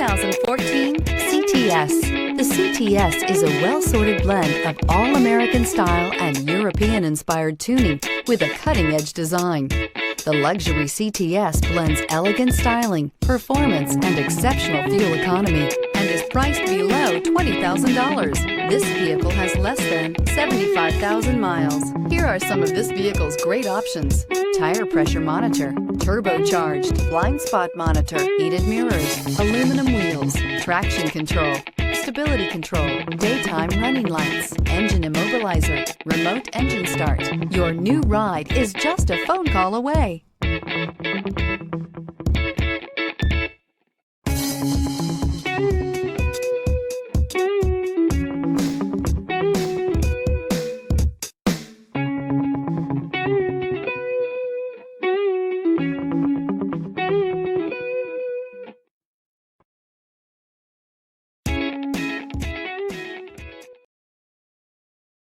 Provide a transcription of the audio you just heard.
2014 CTS. The CTS is a well-sorted blend of all-American style and European-inspired tuning with a cutting-edge design. The luxury CTS blends elegant styling, performance, and exceptional fuel economy, and is priced below $20,000. This vehicle has less than 75,000 miles. Here are some of this vehicle's great options: tire pressure monitor, turbocharged, blind spot monitor, heated mirrors, aluminum wheels, traction control, stability control, daytime running lights, engine immobilizer, remote engine start. Your new ride is just a phone call away.